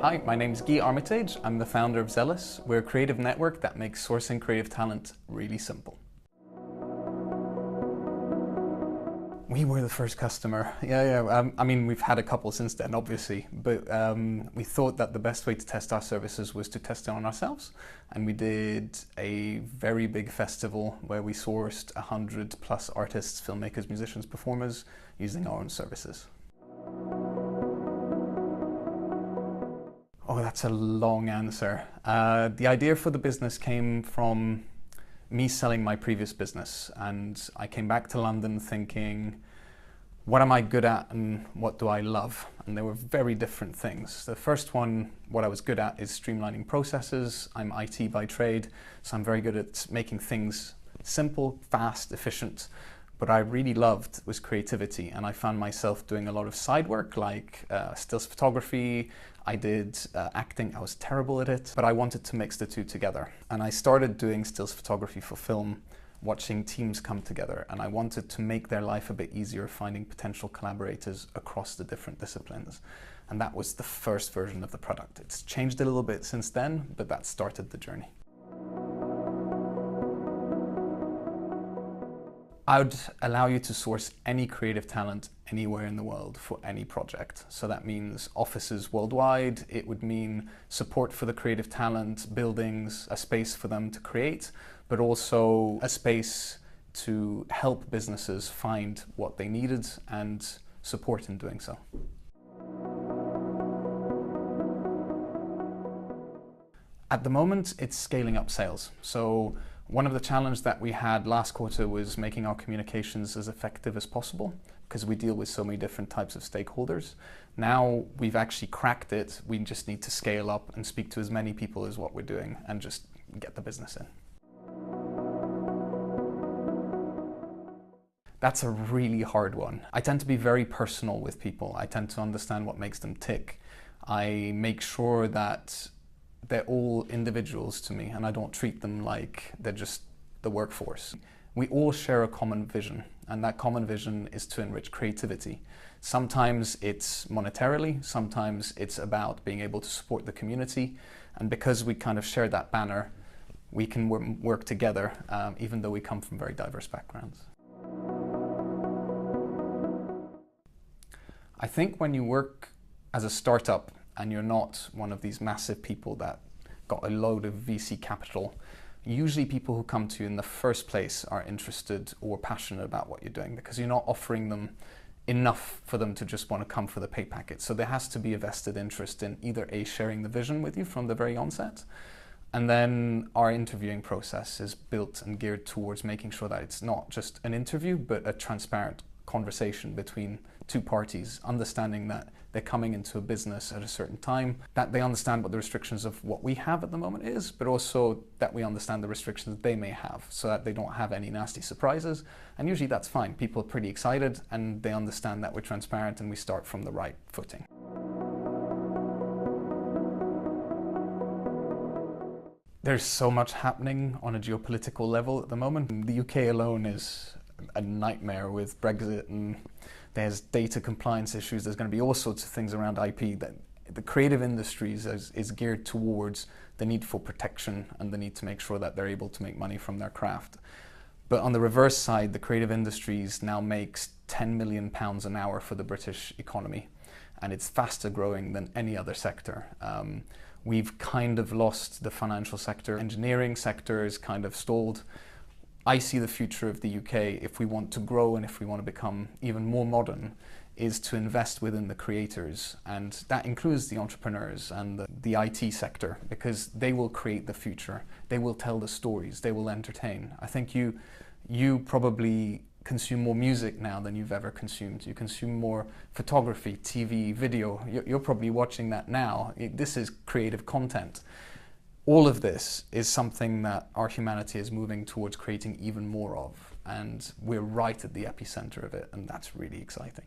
Hi, my name's Guy Armitage. I'm the founder of Zealous. We're a creative network that makes sourcing creative talent really simple. We were the first customer. I mean, we've had a couple since then, obviously, but we thought that the best way to test our services was to test it on ourselves. And we did a very big festival where we sourced 100 plus artists, filmmakers, musicians, performers using our own services. Oh, that's a long answer. The idea for the business came from me selling my previous business, and I came back to London thinking, what am I good at and what do I love? And they were very different things. The first one, what I was good at is streamlining processes. I'm IT by trade, so I'm very good at making things simple, fast, efficient. What I really loved was creativity, and I found myself doing a lot of side work like stills photography. I did acting. I was terrible at it, but I wanted to mix the two together. And I started doing stills photography for film, watching teams come together, and I wanted to make their life a bit easier, finding potential collaborators across the different disciplines. And that was the first version of the product. It's changed a little bit since then, but that started the journey. I would allow you to source any creative talent anywhere in the world for any project. So that means offices worldwide. It would mean support for the creative talent, buildings, a space for them to create, but also a space to help businesses find what they needed and support in doing so. At the moment, it's scaling up sales. So one of the challenges that we had last quarter was making our communications as effective as possible because we deal with so many different types of stakeholders. Now we've actually cracked it. We just need to scale up and speak to as many people as what we're doing and just get the business in. That's a really hard one. I tend to be very personal with people. I tend to understand what makes them tick. I make sure that they're all individuals to me, and I don't treat them like they're just the workforce. We all share a common vision, and that common vision is to enrich creativity. Sometimes it's monetarily, sometimes it's about being able to support the community, and because we kind of share that banner, we can work together, even though we come from very diverse backgrounds. I think when you work as a startup, and you're not one of these massive people that got a load of VC capital, usually people who come to you in the first place are interested or passionate about what you're doing because you're not offering them enough for them to just want to come for the pay packet. So there has to be a vested interest in either A, sharing the vision with you from the very onset, and then our interviewing process is built and geared towards making sure that it's not just an interview, but a transparent conversation between two parties, understanding that they're coming into a business at a certain time, that they understand what the restrictions of what we have at the moment is, but also that we understand the restrictions they may have so that they don't have any nasty surprises. And usually that's fine. People are pretty excited and they understand that we're transparent and we start from the right footing. There's so much happening on a geopolitical level at the moment. The UK alone is a nightmare with Brexit, and there's data compliance issues. There's going to be all sorts of things around IP. That the creative industries is geared towards the need for protection and the need to make sure that they're able to make money from their craft. But on the reverse side, the creative industries now makes £10 million an hour for the British economy, and it's faster growing than any other sector. We've kind of lost the financial sector. Engineering sector is kind of stalled. I see the future of the UK, if we want to grow and if we want to become even more modern, is to invest within the creators, and that includes the entrepreneurs and the IT sector, because they will create the future. They will tell the stories, they will entertain. I think you probably consume more music now than you've ever consumed. You consume more photography, TV, video. You're probably watching that now. This is creative content. All of this is something that our humanity is moving towards creating even more of, and we're right at the epicenter of it, and that's really exciting.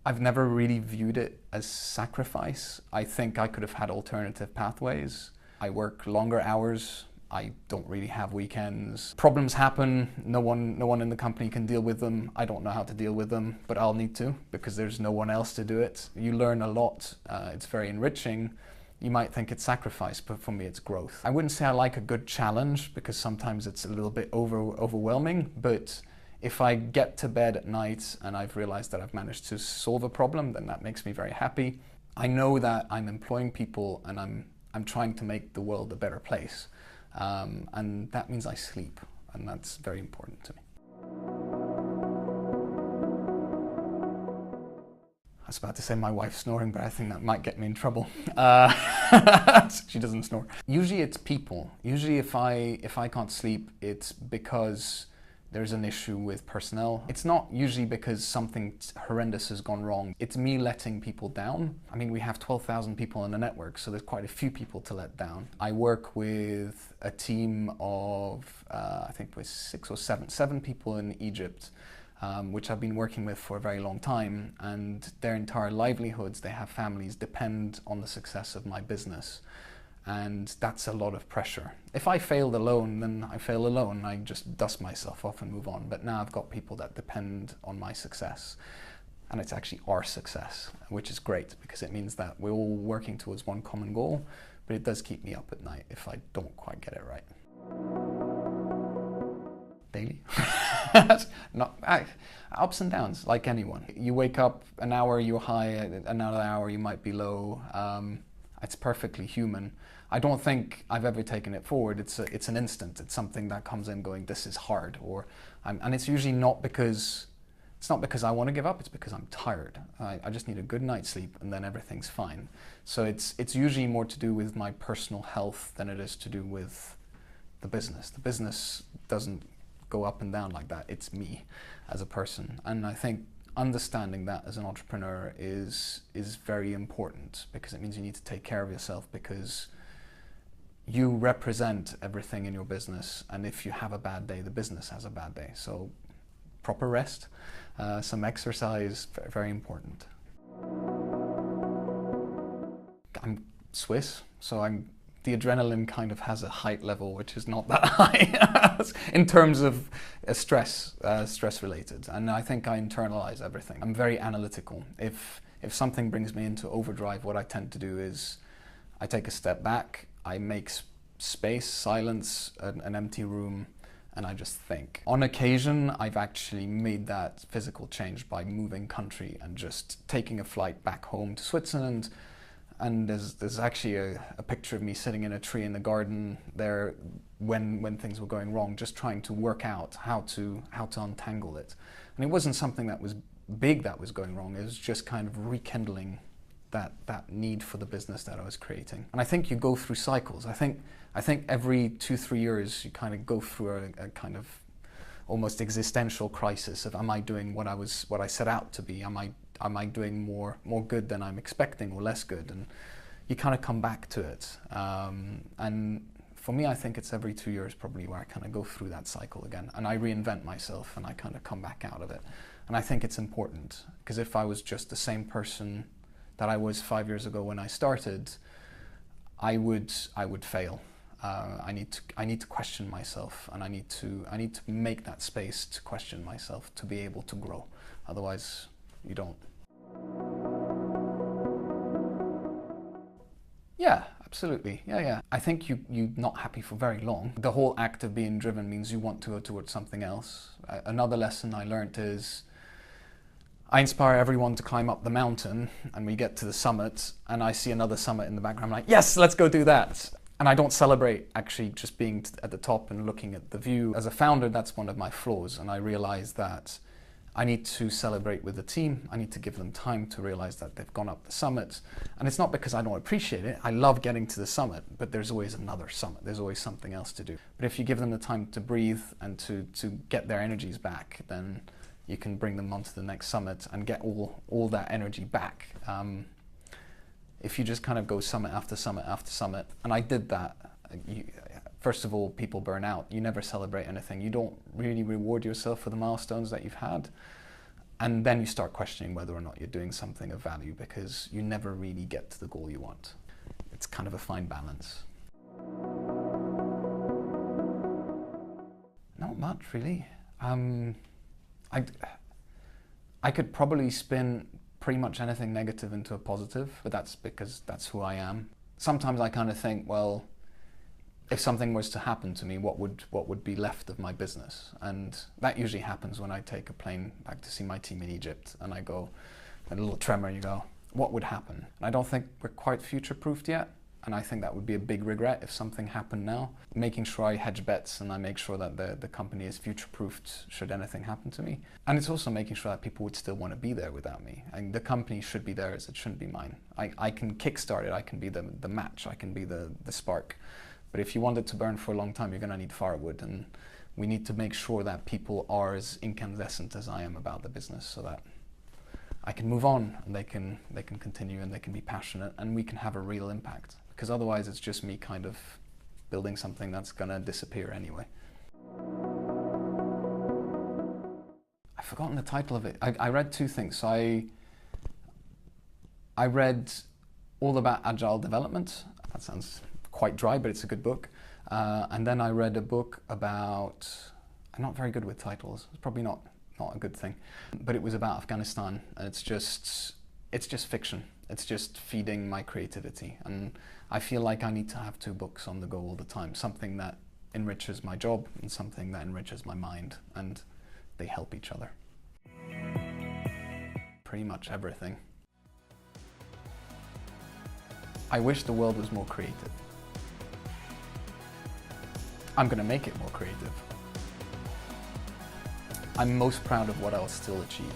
I've never really viewed it as sacrifice. I think I could have had alternative pathways. I work longer hours, I don't really have weekends. Problems happen, no one in the company can deal with them. I don't know how to deal with them, but I'll need to, because there's no one else to do it. You learn a lot, it's very enriching. You might think it's sacrifice, but for me it's growth. I wouldn't say I like a good challenge, because sometimes it's a little bit overwhelming, but if I get to bed at night and I've realized that I've managed to solve a problem, then that makes me very happy. I know that I'm employing people and I'm trying to make the world a better place. And that means I sleep, and that's very important to me. I was about to say my wife's snoring, but I think that might get me in trouble. She doesn't snore. Usually it's people. Usually if I can't sleep, it's because there's an issue with personnel. It's not usually because something horrendous has gone wrong. It's me letting people down. I mean, we have 12,000 people in the network, so there's quite a few people to let down. I work with a team of, I think it was 6 or 7 people in Egypt, which I've been working with for a very long time, and their entire livelihoods, they have families, depend on the success of my business. And that's a lot of pressure. If I failed alone, then I fail alone. I just dust myself off and move on. But now I've got people that depend on my success. And it's actually our success, which is great, because it means that we're all working towards one common goal. But it does keep me up at night if I don't quite get it right. Daily. Ups and downs, like anyone. You wake up an hour, you're high, another hour you might be low. It's perfectly human. I don't think I've ever taken it forward. It's an instant. It's something that comes in going, this is hard, and it's usually not because I want to give up. It's because I'm tired. I just need a good night's sleep, and then everything's fine. So it's usually more to do with my personal health than it is to do with the business. The business doesn't go up and down like that. It's me as a person, and I think understanding that as an entrepreneur is very important, because it means you need to take care of yourself, because you represent everything in your business, and if you have a bad day, the business has a bad day. So proper rest, some exercise, very important. I'm Swiss, so the adrenaline kind of has a height level which is not that high in terms of stress related, and I think I internalize everything. I'm very analytical. If something brings me into overdrive, what I tend to do is I take a step back, I make space, silence, an empty room, and I just think. On occasion, I've actually made that physical change by moving country and just taking a flight back home to Switzerland. And there's actually a picture of me sitting in a tree in the garden there when things were going wrong, just trying to work out how to untangle it. And it wasn't something that was big that was going wrong. It was just kind of rekindling that need for the business that I was creating. And I think you go through cycles. I think every 2-3 years you kind of go through a kind of almost existential crisis of, am I doing what I set out to be? Am I doing more good than I'm expecting, or less good? And you kind of come back to it. And for me, I think it's every 2 years probably where I kind of go through that cycle again, and I reinvent myself and I kind of come back out of it. And I think it's important, because if I was just the same person that I was 5 years ago when I started, I would fail. I need to question myself, and I need to make that space to question myself to be able to grow. Otherwise, you don't. Yeah, absolutely. Yeah. I think you're not happy for very long. The whole act of being driven means you want to go towards something else. Another lesson I learned is I inspire everyone to climb up the mountain, and we get to the summit, and I see another summit in the background. I'm like, yes, let's go do that. And I don't celebrate actually just being at the top and looking at the view. As a founder, that's one of my flaws, and I realized that I need to celebrate with the team. I need to give them time to realize that they've gone up the summit. And it's not because I don't appreciate it. I love getting to the summit, but there's always another summit. There's always something else to do. But if you give them the time to breathe and to get their energies back, then you can bring them onto the next summit and get all that energy back. If you just kind of go summit after summit after summit, and I did that, first of all, people burn out. You never celebrate anything. You don't really reward yourself for the milestones that you've had. And then you start questioning whether or not you're doing something of value, because you never really get to the goal you want. It's kind of a fine balance. much, really. I could probably spin pretty much anything negative into a positive, but that's because that's who I am. Sometimes I kind of think, well, if something was to happen to me, what would be left of my business? And that usually happens when I take a plane back to see my team in Egypt, and I go, a little tremor, and you go, what would happen? And I don't think we're quite future-proofed yet, and I think that would be a big regret if something happened now. Making sure I hedge bets and I make sure that the company is future-proofed should anything happen to me. And it's also making sure that people would still want to be there without me. And the company should be theirs, it shouldn't be mine. I can kickstart it, I can be the match, I can be the spark. But if you want it to burn for a long time, you're going to need firewood, and we need to make sure that people are as incandescent as I am about the business, so that I can move on and they can continue and they can be passionate and we can have a real impact. Because otherwise it's just me kind of building something that's going to disappear anyway. I've forgotten the title of it. I read two things. So I read all about agile development. That sounds quite dry, but it's a good book. And then I read a book about, I'm not very good with titles, it's probably not a good thing, but it was about Afghanistan, and it's just fiction. It's just feeding my creativity, and I feel like I need to have two books on the go all the time, something that enriches my job and something that enriches my mind, and they help each other. Pretty much everything. I wish the world was more creative. I'm going to make it more creative. I'm most proud of what I'll still achieve.